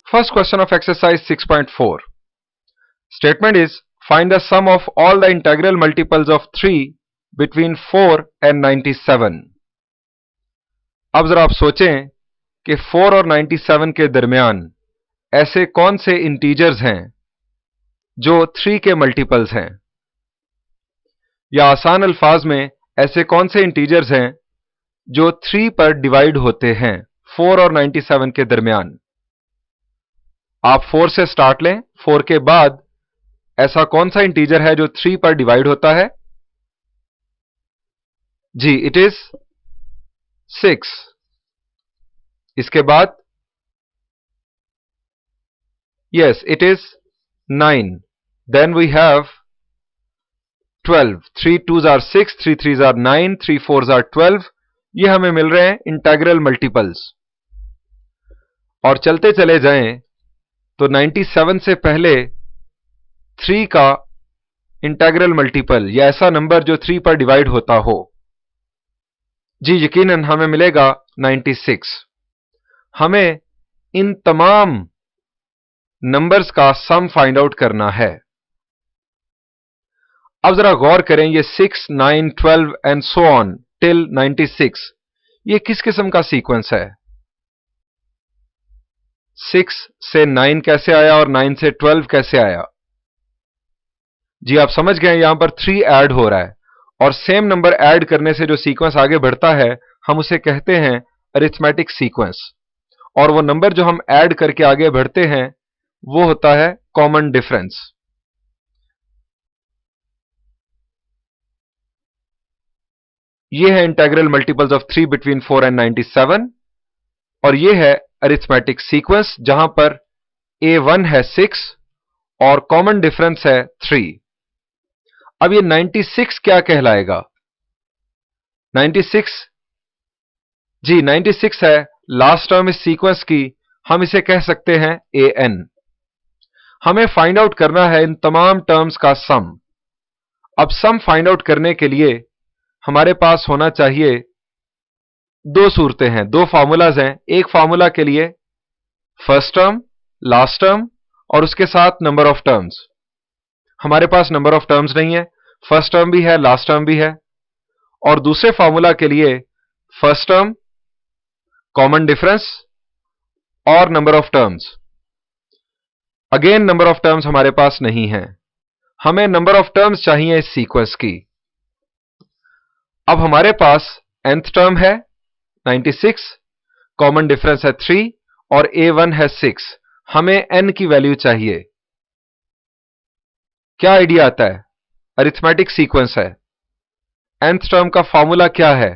First question of exercise 6.4. Statement is, find the sum of all the integral multiples of 3 between 4 and 97. अब जरा आप सोचें कि 4 और 97 के दरमियान ऐसे कौन से इंटीजर्स हैं जो 3 के मल्टीपल्स हैं, या आसान अल्फाज में ऐसे कौन से इंटीजर्स हैं जो 3 पर डिवाइड होते हैं 4 और 97 के दरमियान। आप 4 से स्टार्ट लें, 4 के बाद ऐसा कौन सा इंटीजर है जो 3 पर डिवाइड होता है? जी, इट इज 6। इसके बाद yes, it is 9। Then we have 12। 3 2s are 6, 3 3s are 9, 3 4s are 12। ये हमें मिल रहे हैं इंटेग्रल मल्टीपल्स। और चलते चले जाएं तो 97 से पहले 3 का इंटेग्रल मल्टीपल या ऐसा नंबर जो 3 पर डिवाइड होता हो, जी यकीनन हमें मिलेगा 96। हमें इन तमाम नंबर्स का सम फाइंड आउट करना है। अब जरा गौर करें, ये 6, 9, 12 एंड सो ऑन टिल 96, ये किस किस्म का सीक्वेंस है? 6 से 9 कैसे आया और 9 से 12 कैसे आया? जी आप समझ गए, यहां पर 3 ऐड हो रहा है और सेम नंबर ऐड करने से जो सीक्वेंस आगे बढ़ता है हम उसे कहते हैं अरिथमेटिक सीक्वेंस, और वो नंबर जो हम ऐड करके आगे बढ़ते हैं वो होता है कॉमन डिफरेंस। ये है integral multiples of 3 between 4 and 97, और ये है अरिथमेटिक सीक्वेंस जहां पर A1 है 6 और कॉमन डिफरेंस है 3। अब ये 96 क्या कहलाएगा? 96, जी 96 है लास्ट टर्म इस सीक्वेंस की, हम इसे कह सकते हैं an। हमें फाइंड आउट करना है इन तमाम टर्म्स का सम। अब सम फाइंड आउट करने के लिए हमारे पास होना चाहिए दो सूरतें हैं, दो फार्मूलाज हैं। एक फार्मूला के लिए फर्स्ट टर्म, लास्ट टर्म और उसके साथ नंबर ऑफ टर्म्स। हमारे पास नंबर ऑफ टर्म्स नहीं है, फर्स्ट टर्म भी है लास्ट टर्म भी है। और दूसरे फार्मूला के लिए फर्स्ट टर्म, कॉमन डिफरेंस और number of terms. Again number of terms हमारे पास नहीं है, हमें नंबर ऑफ टर्म्स चाहिए इस सीक्वेंस की। अब हमारे पास nth टर्म है 96, कॉमन डिफरेंस है 3 और A1 है 6। हमें n की वैल्यू चाहिए। क्या आइडिया आता है? अरिथमेटिक सीक्वेंस है, nth टर्म का फॉर्मूला क्या है?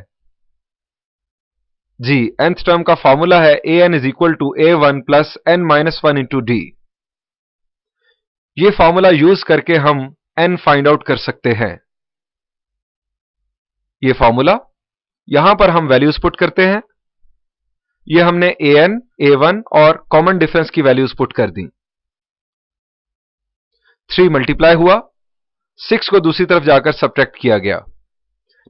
जी nth टर्म का फॉर्मूला है an is equal to A1 plus n minus 1 into d. ये फॉर्मूला यूज करके हम n फाइंड आउट कर सकते हैं। ये फॉर्मूला, यहां पर हम वैल्यूज पुट करते हैं। ये हमने an, A1 और कॉमन डिफरेंस की वैल्यूज पुट कर दी। 3 मल्टीप्लाई हुआ, 6 को दूसरी तरफ जाकर सब्ट्रैक्ट किया गया।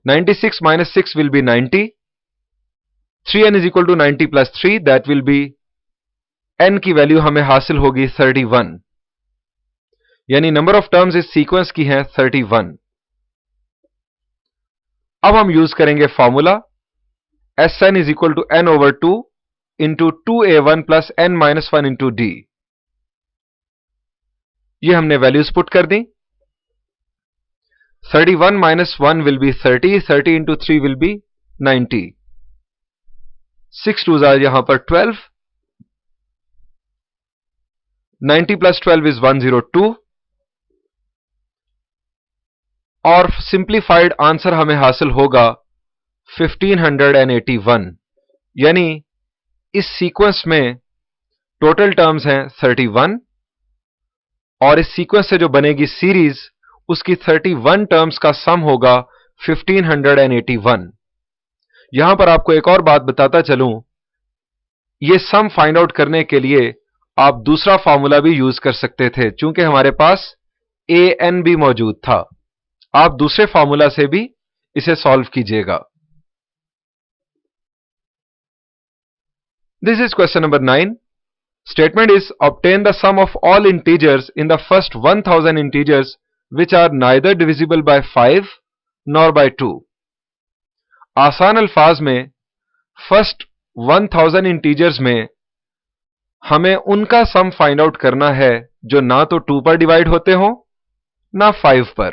96 minus 6 will be 90। 3n is equal to 90 plus 3, that will be, n की वैल्यू हमें हासिल होगी 31। यानी नंबर ऑफ टर्म्स इस सीक्वेंस की हैं 31। अब हम यूज करेंगे formula Sn is equal to n over 2 into 2A1 plus n minus 1 into d. ये हमने वैल्यूज पुट कर दी। 31 minus 1 will be 30, 30 into 3 will be 90। 6 2s are यहां पर 12, 90 प्लस 12 इज 102, और सिंप्लीफाइड आंसर हमें हासिल होगा 1581। यानी इस सीक्वेंस में टोटल टर्म्स हैं 31 और इस सीक्वेंस से जो बनेगी सीरीज उसकी 31 टर्म्स का सम होगा 1581। यहां पर आपको एक और बात बताता चलूं, यह सम फाइंड आउट करने के लिए आप दूसरा फॉर्मूला भी यूज कर सकते थे, चूंकि हमारे पास an भी मौजूद था। आप दूसरे फॉर्मूला से भी इसे सॉल्व कीजिएगा। This is question number 9। Statement is obtain the sum of all integers in the first 1000 integers which are neither divisible by 5 nor by 2. आसान अल्फाज में फर्स्ट 1000 इंटीजर्स में हमें उनका सम फाइंड आउट करना है जो ना तो 2 पर डिवाइड होते हो ना 5 पर.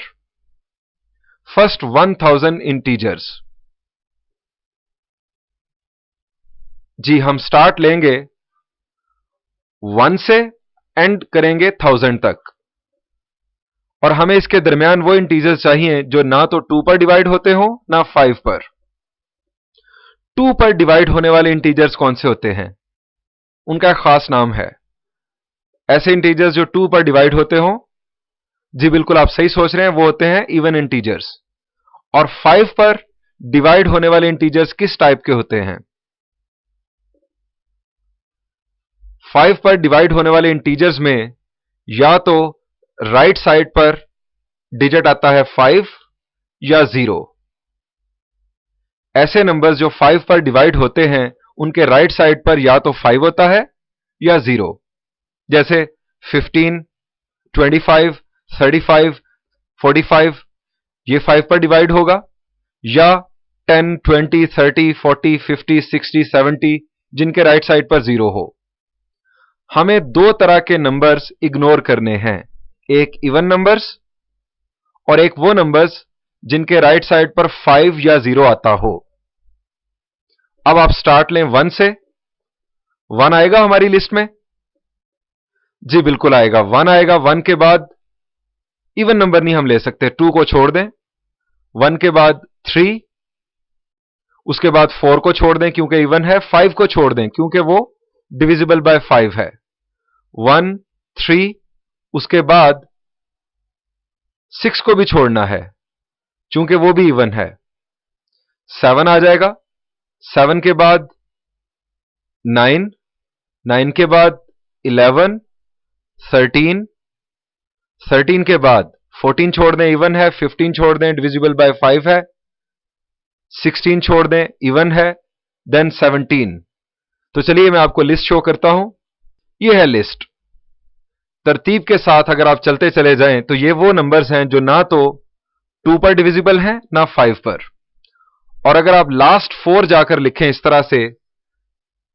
First 1000 integers. जी हम स्टार्ट लेंगे 1 से एंड करेंगे 1000 तक, और हमें इसके दरमियान वो इंटीजर्स चाहिए जो ना तो 2 पर डिवाइड होते हो ना 5 पर. 2 पर डिवाइड होने वाले इंटीजर्स कौन से होते हैं? उनका एक खास नाम है. ऐसे इंटीजर्स जो 2 पर डिवाइड होते हो, जी बिल्कुल आप सही सोच रहे हैं, वो होते हैं इवन इंटीजर्स. और 5 पर डिवाइड होने वाले इंटीजर्स किस टाइप के होते हैं? 5 पर डिवाइड होने वाले इंटीजर्स में या तो राइट साइड पर डिजिट आता है 5 या 0. ऐसे नंबर्स जो 5 पर डिवाइड होते हैं उनके राइट साइड पर या तो 5 होता है या 0. जैसे 15, 25, 35, 45 ये 5 पर डिवाइड होगा, या 10, 20, 30, 40, 50, 60, 70 जिनके राइट साइड पर 0 हो. हमें दो तरह के नंबर्स इग्नोर करने हैं, एक इवन नंबर्स और एक वो नंबर्स जिनके राइट साइड पर 5 या 0 आता हो. अब आप स्टार्ट लें 1 से. 1 आएगा हमारी लिस्ट में? जी बिल्कुल आएगा, 1 आएगा. 1 के बाद इवन नंबर नहीं हम ले सकते, 2 को छोड़ दें. 1 के बाद 3, उसके बाद 4 को छोड़ दें क्योंकि इवन है. 5 को छोड़ दें क्योंकि वो डिविजिबल बाय 5 है. 1, 3, उसके बाद 6 को भी छोड़ना है क्योंकि वो भी इवन है. 7 आ जाएगा. 7 के बाद 9, 9 के बाद 11, 13, 13 के बाद 14 छोड़ दें, इवन है. 15 छोड़ दें, डिविजिबल बाय 5 है. 16 छोड़ दें, इवन है. देन 17. तो चलिए मैं आपको लिस्ट शो करता हूं. यह है लिस्ट. तरतीब के साथ अगर आप चलते चले जाएं तो ये वो नंबर्स हैं जो ना तो 2 पर डिविजिबल हैं ना 5 पर. और अगर आप लास्ट 4 जाकर लिखें इस तरह से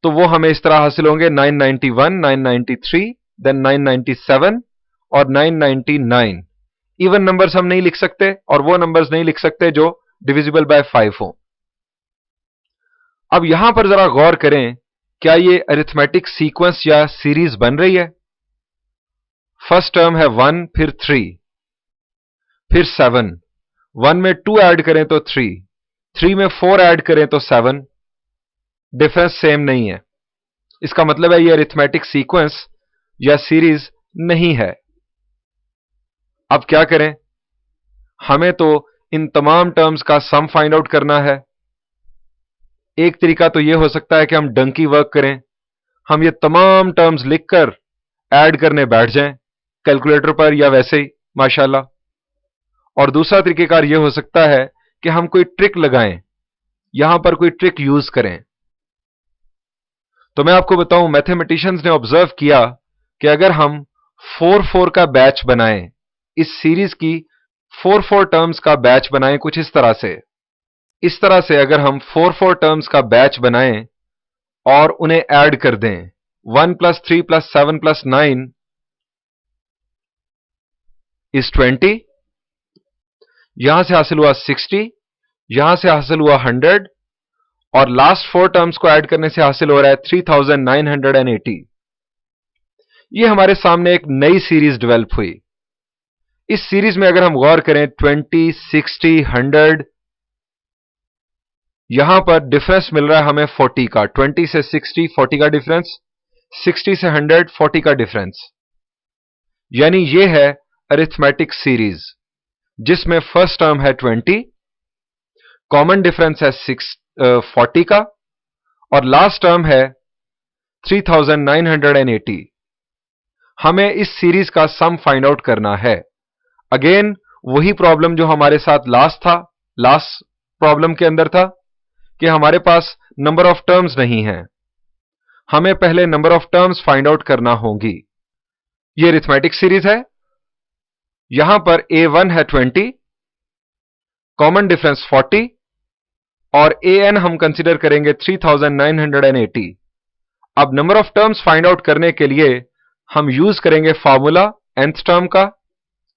तो वो हमें इस तरह हासिल होंगे. 991, 993, देन 997 और 999. इवन नंबर्स हम नहीं लिख सकते और वो नंबर्स नहीं लिख सकते जो डिविजिबल बाय 5 हो. अब यहां पर जरा गौर करें, क्या ये अरिथमेटिक सीक्वेंस या सीरीज बन रही है? फर्स्ट टर्म है 1, फिर 3, फिर 7. 1 में 2 ऐड करें तो 3, 3 में 4 ऐड करें तो 7. डिफरेंस सेम नहीं है. इसका मतलब है ये अरिथमेटिक सीक्वेंस या सीरीज नहीं है. अब क्या करें? हमें तो इन तमाम टर्म्स का सम फाइंड आउट करना है. एक तरीका तो यह हो सकता है कि हम डंकी वर्क करें. हम ये तमाम टर्म्स लिखकर ऐड करने बैठ जाएं कैलकुलेटर पर या वैसे ही माशाल्लाह. और दूसरा तरीकेकार यह हो सकता है कि हम कोई ट्रिक लगाएं, यहां पर कोई ट्रिक यूज करें. तो मैं आपको बताऊं, मैथमेटिशियंस ने ऑब्जर्व किया कि अगर हम 4-4 का बैच बनाएं, इस सीरीज की 4-4 टर्म्स का बैच बनाएं कुछ इस तरह से अगर हम 4-4 टर्म्स का बैच बनाएं और उन्हें ऐड कर दें, 1 + 3 + 7 + 9 इज 20. यहां से हासिल हुआ 60, यहां से हासिल हुआ 100 और लास्ट 4 टर्म्स को ऐड करने से हासिल हो रहा है 3980. ये हमारे सामने एक नई सीरीज डेवलप हुई. इस सीरीज में अगर हम गौर करें 20, 60, 100, यहां पर डिफरेंस मिल रहा है हमें 40 का. 20 से 60 40 का डिफरेंस, 60 से 100 40 का डिफरेंस. यानी यह है अरिथमेटिक सीरीज जिसमें फर्स्ट टर्म है 20, कॉमन डिफरेंस है 40 का और लास्ट टर्म है 3980. हमें इस सीरीज का सम फाइंड आउट करना है. अगेन वही प्रॉब्लम जो हमारे साथ लास्ट प्रॉब्लम के अंदर था कि हमारे पास नंबर ऑफ टर्म्स नहीं है. हमें पहले number of terms find out करना होंगी। ये अरिथमेटिक सीरीज है। यहां पर a1 है 20, कॉमन डिफरेंस 40 और an हम कंसीडर करेंगे 3980। अब number of terms find out करने के लिए हम यूज करेंगे फॉर्मूला nth टर्म का,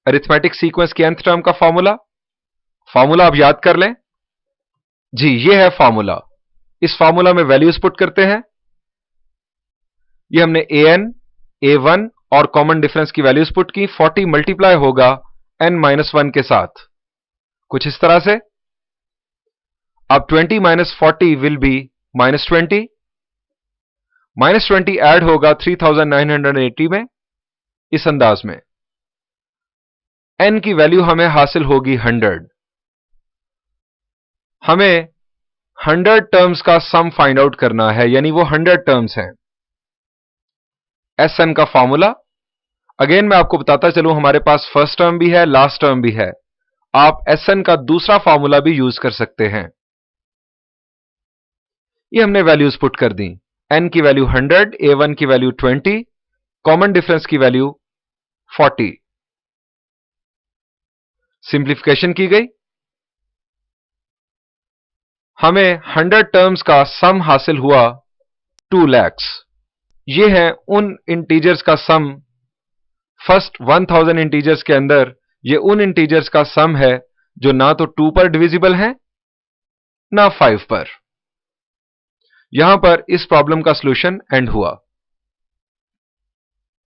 अरिथमेटिक सीक्वेंस की nth टर्म का फॉर्मूला आप याद कर लें। जी, ये है फॉर्मूला। इस फॉर्मूला में वैल्यूज पुट करते हैं। ये हमने an, a1 और कॉमन डिफरेंस की वैल्यूज पुट की। 40 मल्टीप्लाई होगा n-1 के साथ, कुछ इस तरह से। अब 20 माइनस 40 विल बी -20। -20 ऐड होगा 3980 में, इस अंदाज में। n की वैल्यू हमें हासिल होगी 100। हमें 100 टर्म्स का सम फाइंड आउट करना है, यानी वो 100 टर्म्स हैं। Sn का फॉर्मूला अगेन मैं आपको बताता चलूं, हमारे पास फर्स्ट टर्म भी है, लास्ट टर्म भी है। आप Sn का दूसरा फॉर्मूला भी यूज कर सकते हैं। ये हमने वैल्यूज पुट कर दी। n की वैल्यू 100, a1 की वैल्यू 20, कॉमन डिफरेंस की वैल्यू 40। सिंप्लीफिकेशन की गई। हमें 100 टर्म्स का सम हासिल हुआ 2 लाख। ये है उन इंटीजर्स का सम, फर्स्ट 1000 इंटीजर्स के अंदर ये उन इंटीजर्स का सम है जो ना तो 2 पर डिविजिबल है ना 5 पर। यहां पर इस प्रॉब्लम का सॉल्यूशन एंड हुआ।